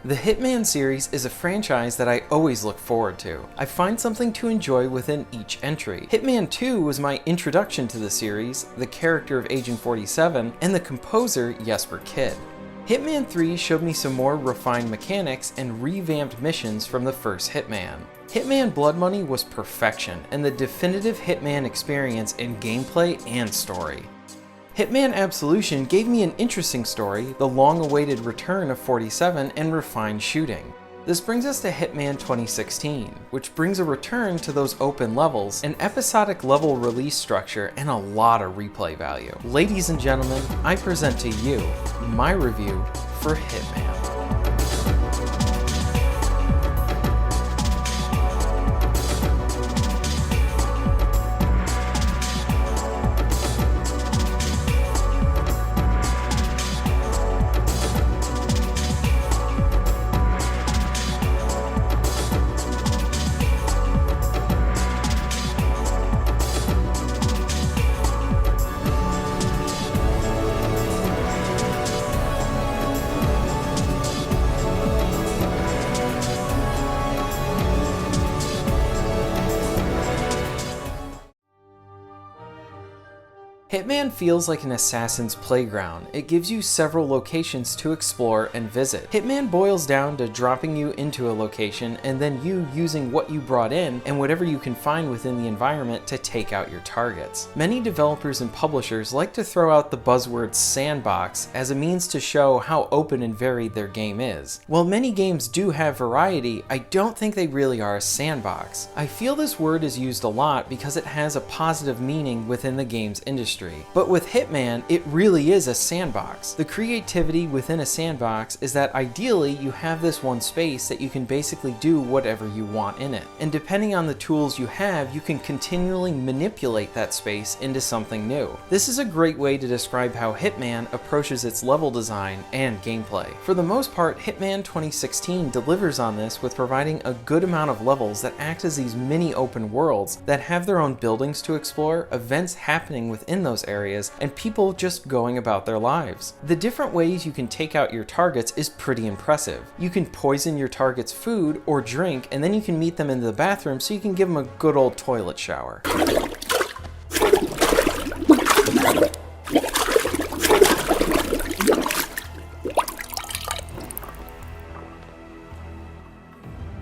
The Hitman series is a franchise that I always look forward to. I find something to enjoy within each entry. Hitman 2 was my introduction to the series, the character of Agent 47, and the composer Jesper Kyd. Hitman 3 showed me some more refined mechanics and revamped missions from the first Hitman. Hitman Blood Money was perfection and the definitive Hitman experience in gameplay and story. Hitman Absolution gave me an interesting story, the long-awaited return of 47, and refined shooting. This brings us to Hitman 2016, which brings a return to those open levels, an episodic level release structure, and a lot of replay value. Ladies and gentlemen, I present to you my review for Hitman. Hitman feels like an assassin's playground. It gives you several locations to explore and visit. Hitman boils down to dropping you into a location and then you using what you brought in and whatever you can find within the environment to take out your targets. Many developers and publishers like to throw out the buzzword sandbox as a means to show how open and varied their game is. While many games do have variety, I don't think they really are a sandbox. I feel this word is used a lot because it has a positive meaning within the games industry. But with Hitman, it really is a sandbox. The creativity within a sandbox is that ideally you have this one space that you can basically do whatever you want in it. And depending on the tools you have, you can continually manipulate that space into something new. This is a great way to describe how Hitman approaches its level design and gameplay. For the most part, Hitman 2016 delivers on this with providing a good amount of levels that act as these mini open worlds that have their own buildings to explore, events happening within those areas, and people just going about their lives. The different ways you can take out your targets is pretty impressive. You can poison your target's food or drink, and then you can meet them in the bathroom so you can give them a good old toilet shower.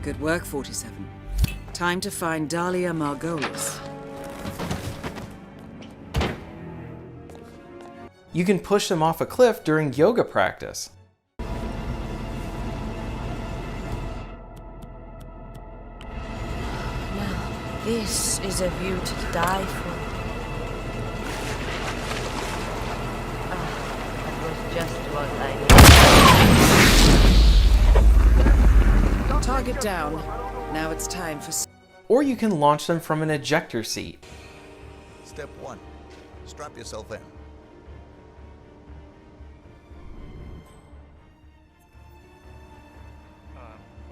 Good work, 47. Time to find Dahlia Margolis. You can push them off a cliff during yoga practice. Now, this is a view to die for. That was just what I needed. Target down. Now it's time for... Or you can launch them from an ejector seat. Step 1. Strap yourself in.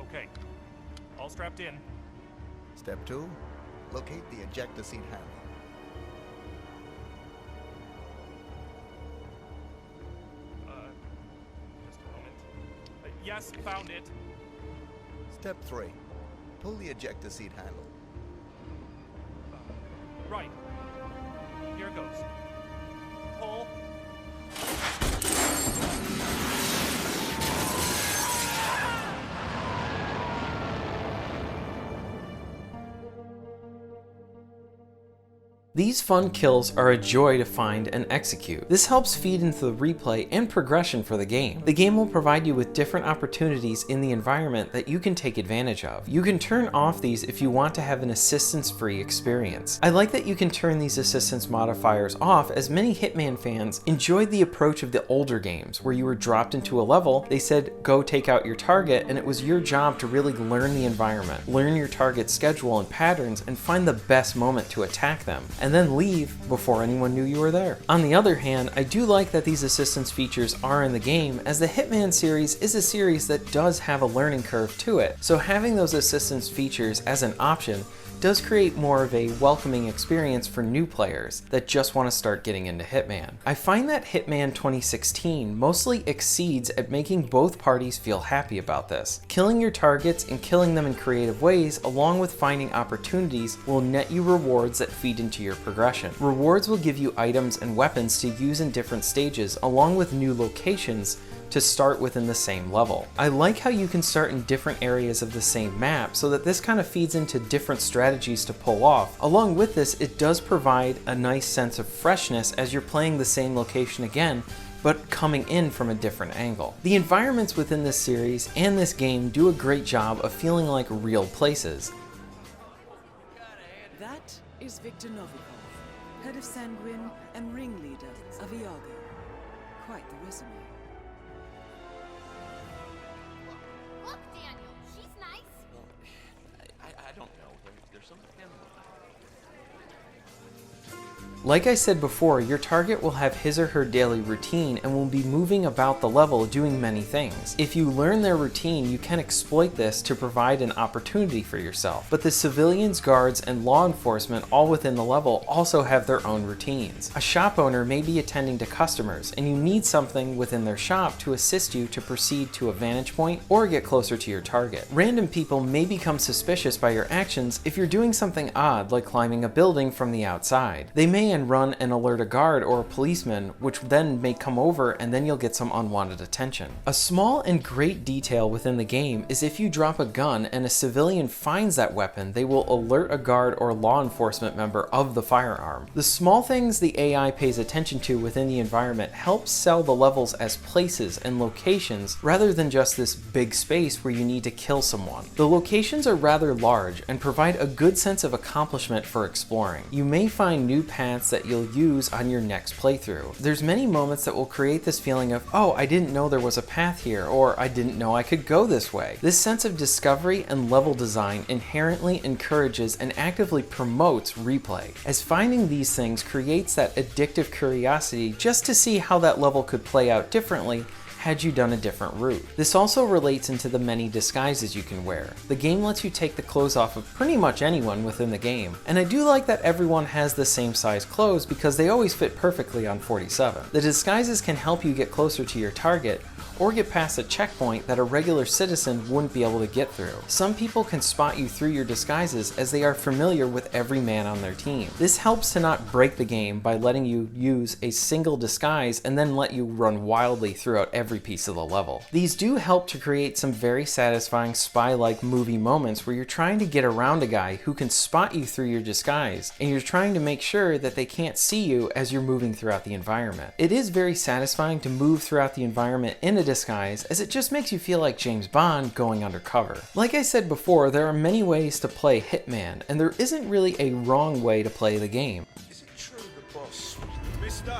Okay. All strapped in. Step 2. Locate the ejector seat handle. Just a moment. Yes, found it. Step 3. Pull the ejector seat handle. Right. Here it goes. Pull. These fun kills are a joy to find and execute. This helps feed into the replay and progression for the game. The game will provide you with different opportunities in the environment that you can take advantage of. You can turn off these if you want to have an assistance-free experience. I like that you can turn these assistance modifiers off, as many Hitman fans enjoyed the approach of the older games where you were dropped into a level, they said go take out your target, and it was your job to really learn the environment, learn your target's schedule and patterns, and find the best moment to attack them, and then leave before anyone knew you were there. On the other hand, I do like that these assistance features are in the game, as the Hitman series is a series that does have a learning curve to it, so having those assistance features as an option does create more of a welcoming experience for new players that just want to start getting into Hitman. I find that Hitman 2016 mostly exceeds at making both parties feel happy about this. Killing your targets and killing them in creative ways, along with finding opportunities, will net you rewards that feed into your progression. Rewards will give you items and weapons to use in different stages, along with new locations to start within the same level. I like how you can start in different areas of the same map, so that this kind of feeds into different strategies to pull off. Along with this, it does provide a nice sense of freshness as you're playing the same location again, but coming in from a different angle. The environments within this series and this game do a great job of feeling like real places. That is Victor Novikov, head of Sanguine and ringleader of Iago. Quite the resume. Look, Daniel, she's nice. I don't know. There's something. Like I said before, your target will have his or her daily routine and will be moving about the level doing many things. If you learn their routine, you can exploit this to provide an opportunity for yourself. But the civilians, guards, and law enforcement all within the level also have their own routines. A shop owner may be attending to customers, and you need something within their shop to assist you to proceed to a vantage point or get closer to your target. Random people may become suspicious by your actions if you're doing something odd like climbing a building from the outside. They may run and alert a guard or a policeman, which then may come over, and then you'll get some unwanted attention. A small and great detail within the game is if you drop a gun and a civilian finds that weapon, they will alert a guard or law enforcement member of the firearm. The small things the AI pays attention to within the environment helps sell the levels as places and locations rather than just this big space where you need to kill someone. The locations are rather large and provide a good sense of accomplishment for exploring. You may find new paths that you'll use on your next playthrough. There's many moments that will create this feeling of, oh, I didn't know there was a path here, or I didn't know I could go this way. This sense of discovery and level design inherently encourages and actively promotes replay, as finding these things creates that addictive curiosity just to see how that level could play out differently had you done a different route. This also relates into the many disguises you can wear. The game lets you take the clothes off of pretty much anyone within the game, and I do like that everyone has the same size clothes because they always fit perfectly on 47. The disguises can help you get closer to your target, or get past a checkpoint that a regular citizen wouldn't be able to get through. Some people can spot you through your disguises as they are familiar with every man on their team. This helps to not break the game by letting you use a single disguise and then let you run wildly throughout every piece of the level. These do help to create some very satisfying spy-like movie moments where you're trying to get around a guy who can spot you through your disguise, and you're trying to make sure that they can't see you as you're moving throughout the environment. It is very satisfying to move throughout the environment in a disguise, as it just makes you feel like James Bond going undercover. Like I said before, there are many ways to play Hitman, and there isn't really a wrong way to play the game. Is it true the boss, Mister?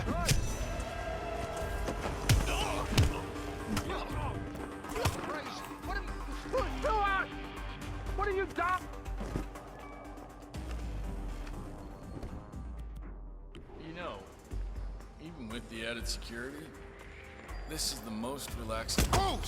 What are you doing? You know, even with the added security, this is the most relaxing. Oh!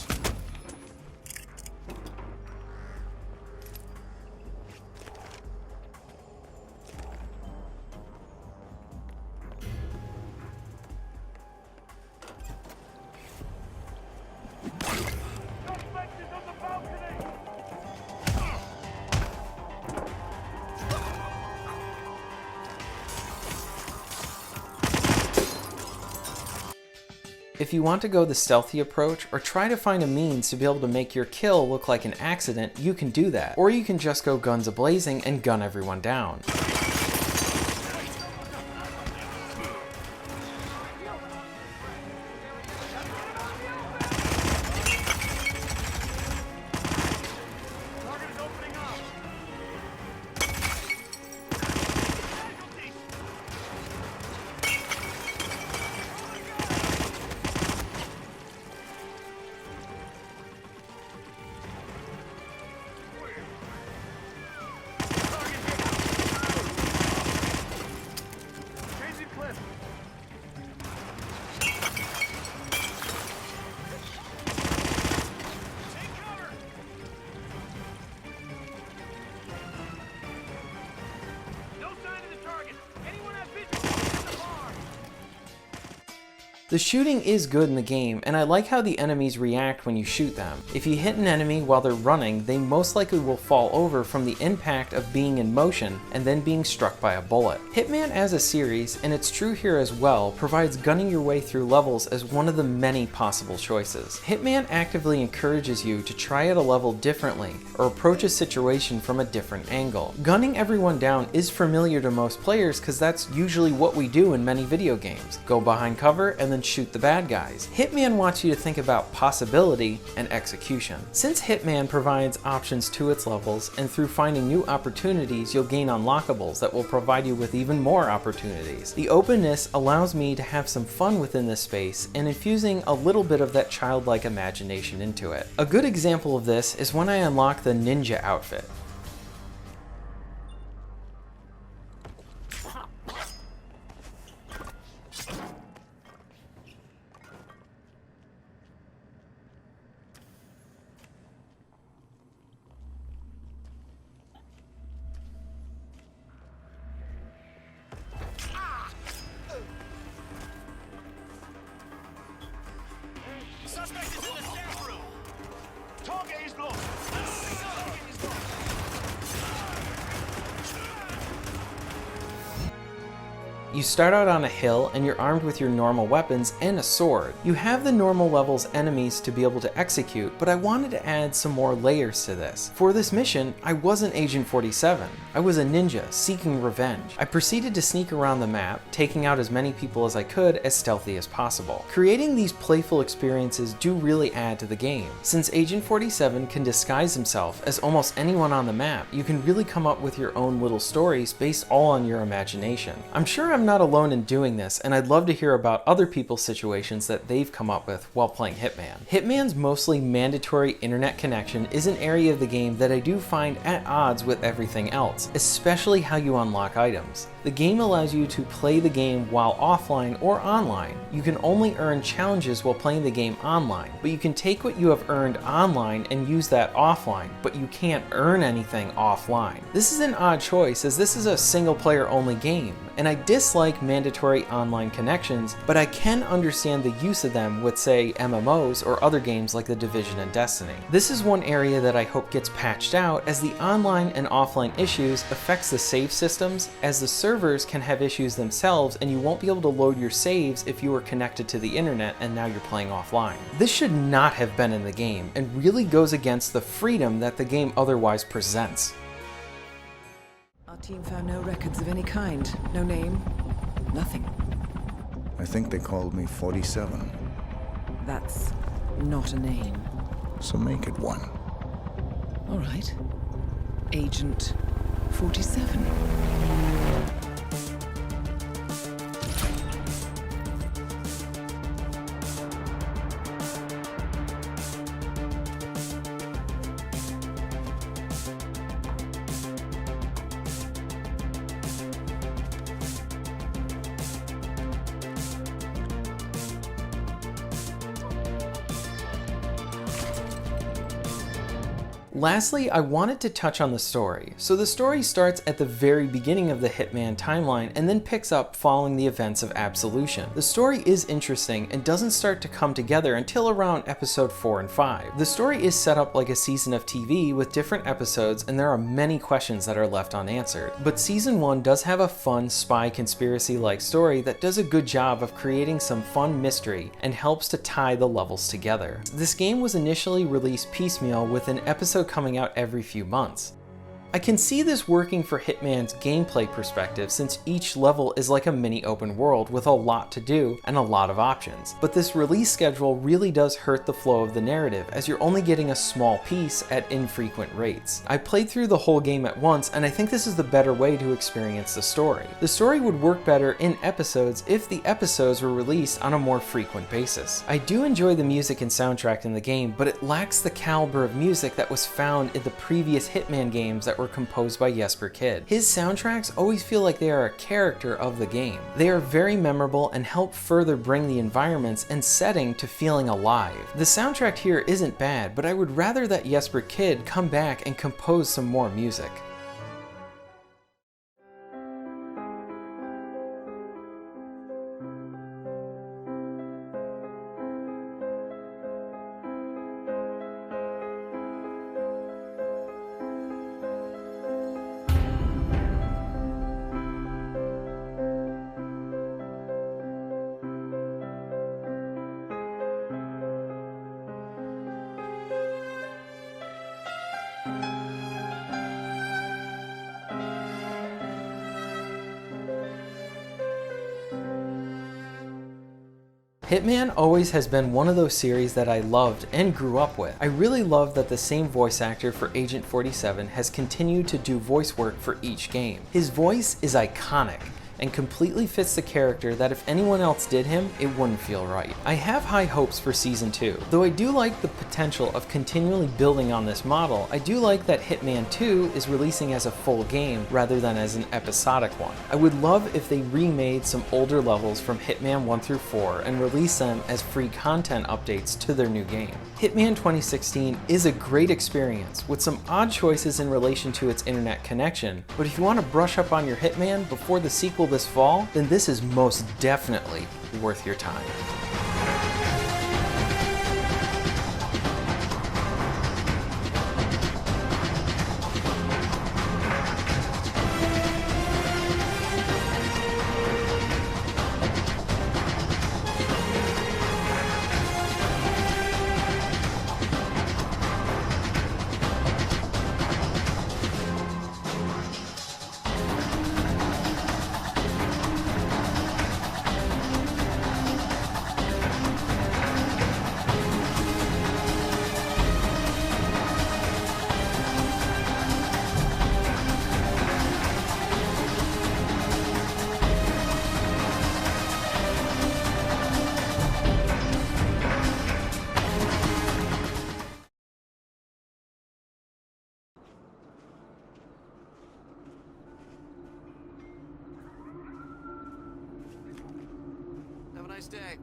If you want to go the stealthy approach or try to find a means to be able to make your kill look like an accident, you can do that. Or you can just go guns a-blazing and gun everyone down. The shooting is good in the game, and I like how the enemies react when you shoot them. If you hit an enemy while they're running, they most likely will fall over from the impact of being in motion and then being struck by a bullet. Hitman as a series, and it's true here as well, provides gunning your way through levels as one of the many possible choices. Hitman actively encourages you to try out a level differently or approach a situation from a different angle. Gunning everyone down is familiar to most players because that's usually what we do in many video games. Go behind cover and then shoot the bad guys. Hitman wants you to think about possibility and execution. Since Hitman provides options to its levels, and through finding new opportunities you'll gain unlockables that will provide you with even more opportunities. The openness allows me to have some fun within this space and infusing a little bit of that childlike imagination into it. A good example of this is when I unlock the ninja outfit. Suspect is in the staff room. Target is lost. You start out on a hill and you're armed with your normal weapons and a sword. You have the normal levels enemies to be able to execute, but I wanted to add some more layers to this. For this mission, I wasn't Agent 47. I was a ninja seeking revenge. I proceeded to sneak around the map, taking out as many people as I could as stealthy as possible. Creating these playful experiences do really add to the game. Since Agent 47 can disguise himself as almost anyone on the map, you can really come up with your own little stories based all on your imagination. I'm sure I'm not alone in doing this, and I'd love to hear about other people's situations that they've come up with while playing Hitman. Hitman's mostly mandatory internet connection is an area of the game that I do find at odds with everything else, especially how you unlock items. The game allows you to play the game while offline or online. You can only earn challenges while playing the game online, but you can take what you have earned online and use that offline, but you can't earn anything offline. This is an odd choice as this is a single player only game, and I dislike mandatory online connections, but I can understand the use of them with, say, MMOs or other games like The Division and Destiny. This is one area that I hope gets patched out, as the online and offline issues affects the save systems, as the servers can have issues themselves and you won't be able to load your saves if you are connected to the internet and now you're playing offline. This should not have been in the game and really goes against the freedom that the game otherwise presents. Our team found no records of any kind. No name, nothing. I think they called me 47. That's not a name. So make it one. All right. Agent 47. Lastly, I wanted to touch on the story. So the story starts at the very beginning of the Hitman timeline and then picks up following the events of Absolution. The story is interesting and doesn't start to come together until around episode 4 and 5. The story is set up like a season of TV with different episodes, and there are many questions that are left unanswered. But season 1 does have a fun spy conspiracy-like story that does a good job of creating some fun mystery and helps to tie the levels together. This game was initially released piecemeal with an episode coming out every few months. I can see this working for Hitman's gameplay perspective, since each level is like a mini open world with a lot to do and a lot of options. But this release schedule really does hurt the flow of the narrative, as you're only getting a small piece at infrequent rates. I played through the whole game at once, and I think this is the better way to experience the story. The story would work better in episodes if the episodes were released on a more frequent basis. I do enjoy the music and soundtrack in the game, but it lacks the caliber of music that was found in the previous Hitman games that were composed by Jesper Kyd. His soundtracks always feel like they are a character of the game. They are very memorable and help further bring the environments and setting to feeling alive. The soundtrack here isn't bad, but I would rather that Jesper Kyd come back and compose some more music. Hitman always has been one of those series that I loved and grew up with. I really love that the same voice actor for Agent 47 has continued to do voice work for each game. His voice is iconic and completely fits the character that if anyone else did him, it wouldn't feel right. I have high hopes for Season 2. Though I do like the potential of continually building on this model, I do like that Hitman 2 is releasing as a full game rather than as an episodic one. I would love if they remade some older levels from Hitman 1 through 4 and release them as free content updates to their new game. Hitman 2016 is a great experience with some odd choices in relation to its internet connection, but if you want to brush up on your Hitman before the sequel this fall, then this is most definitely worth your time. Have a nice day.